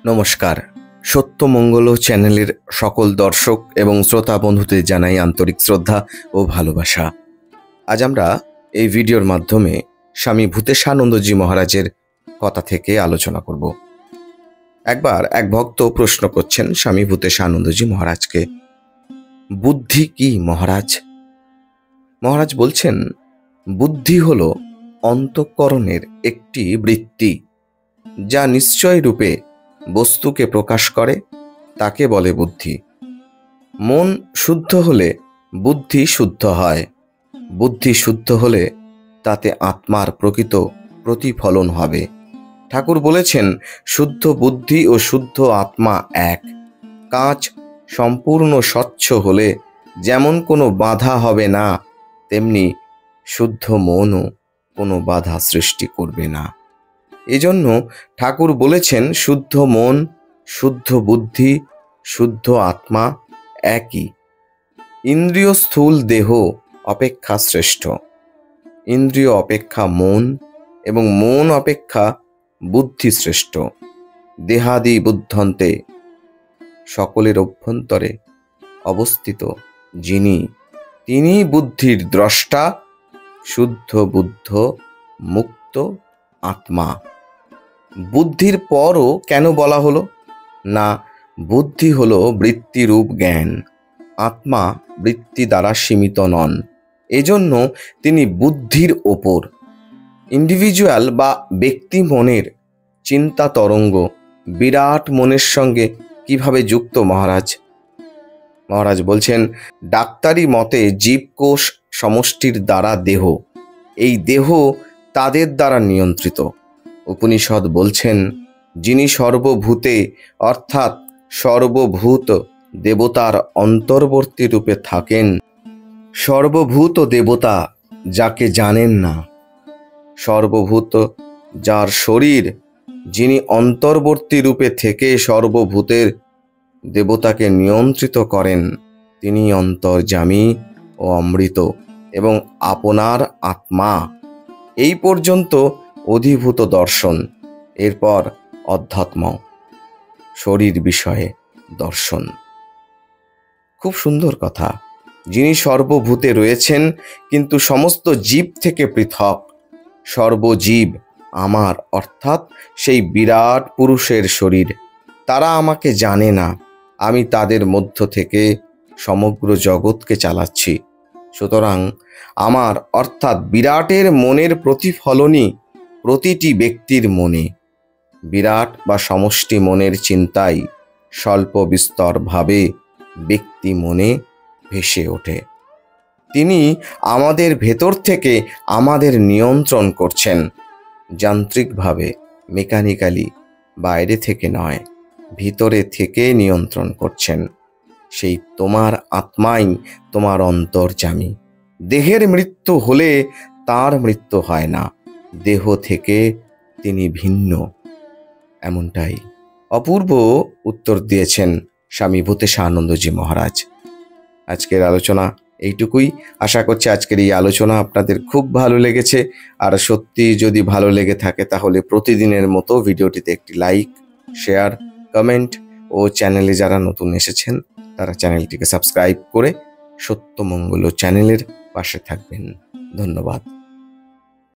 নমস্কার। সত্যমঙ্গল চ্যানেলের সকল দর্শক এবং শ্রোতা বন্ধুদের জানাই আন্তরিক শ্রদ্ধা ও ভালোবাসা। আজ আমরা এই ভিডিওর মাধ্যমে স্বামী ভূতেশানন্দজি মহারাজের কথা থেকে আলোচনা করব। একবার এক ভক্ত প্রশ্ন করছেন স্বামী ভূতেশানন্দজি মহারাজকে, বুদ্ধি কি মহারাজ? মহারাজ বলছেন, বুদ্ধি হল অন্তঃকরণের একটি বৃত্তি, যা নিশ্চয় রূপে বস্তুকে প্রকাশ করে, তাকে বলে বুদ্ধি। মন শুদ্ধ হলে বুদ্ধি শুদ্ধ হয়, বুদ্ধি শুদ্ধ হলে তাতে আত্মার প্রকৃত প্রতিফলন হবে। ঠাকুর বলেছেন, শুদ্ধ বুদ্ধি ও শুদ্ধ আত্মা এক। কাঁচ সম্পূর্ণ স্বচ্ছ হলে যেমন কোনো বাধা হবে না, তেমনি শুদ্ধ মনও কোনো বাধা সৃষ্টি করবে না। এজন্য ঠাকুর বলেছেন, শুদ্ধ মন, শুদ্ধ বুদ্ধি, শুদ্ধ আত্মা একই। ইন্দ্রিয় স্থূল দেহ অপেক্ষা শ্রেষ্ঠ। ইন্দ্রিয় অপেক্ষা মন এবং মন অপেক্ষা বুদ্ধি শ্রেষ্ঠ। দেহাদি বুদ্ধন্তে, সকলের অভ্যন্তরে অবস্থিত যিনি, তিনি বুদ্ধির দ্রষ্টা, শুদ্ধ বুদ্ধ মুক্ত আত্মা। বুদ্ধির পরও কেন বলা হলো? না, বুদ্ধি হলো বৃত্তিরূপ জ্ঞান, আত্মা বৃত্তি দ্বারা সীমিত নন, এজন্য তিনি বুদ্ধির ওপর। ইন্ডিভিজুয়াল বা ব্যক্তি মনের চিন্তা তরঙ্গ বিরাট মনের সঙ্গে কিভাবে যুক্ত মহারাজ? মহারাজ বলছেন, ডাক্তারি মতে জীবকোষ সমষ্টির দ্বারা দেহ, এই দেহ তাদের দ্বারা নিয়ন্ত্রিত। উপনিষদ বলছেন, যিনি সর্বভূতে অর্থাৎ সর্বভূত দেবতার অন্তর্বর্তী রূপে থাকেন, সর্বভূত দেবতা যাকে জানেন না, সর্বভূত যার শরীর, যিনি অন্তর্বর্তী রূপে থেকে সর্বভূতের দেবতাকে নিয়ন্ত্রিত করেন, তিনি অন্তর্যামী ও অমৃত এবং আপনার আত্মা। এই পর্যন্ত অধিভূত দর্শন, এরপর অধ্যাত্ম, শরীর বিষয়ে দর্শন। খুব সুন্দর কথা। যিনি সর্বভূতে রয়েছেন কিন্তু সমস্ত জীব থেকে পৃথক। সর্বজীব আমার, অর্থাৎ সেই বিরাট পুরুষের শরীর। তারা আমাকে জানে না, আমি তাদের মধ্য থেকে সমগ্র জগৎকে চালাচ্ছি। সুতরাং আমার অর্থাৎ বিরাটের মনের প্রতিফলনই প্রতিটি ব্যক্তির মনে। বিরাট বা সমষ্টি মনের চিন্তাই স্বল্প বিস্তরভাবে ব্যক্তি মনে ভেসে ওঠে। তিনি আমাদের ভেতর থেকে আমাদের নিয়ন্ত্রণ করছেন, যান্ত্রিকভাবে, মেকানিক্যালি, বাইরে থেকে নয়, ভিতরে থেকে নিয়ন্ত্রণ করছেন। সেই তোমার আত্মাই তোমার অন্তর্যামী। দেহের মৃত্যু হলে তার মৃত্যু হয় না, দেহ থেকে তিনি ভিন্ন। এমনটাই অপূর্ব উত্তর দিয়েছেন স্বামী ভূতেশানন্দজি মহারাজ। আজকের আলোচনা এইটুকুই। আশা করছি আজকের এই আলোচনা আপনাদের খুব ভালো লেগেছে। আর সত্যি যদি ভালো লেগে থাকে তাহলে প্রতিদিনের মতো ভিডিওটিতে একটি লাইক, শেয়ার, কমেন্ট ও চ্যানেলে যারা নতুন এসেছেন তারা চ্যানেলটিকে সাবস্ক্রাইব করে সত্যমঙ্গল চ্যানেলের পাশে থাকবেন। ধন্যবাদ।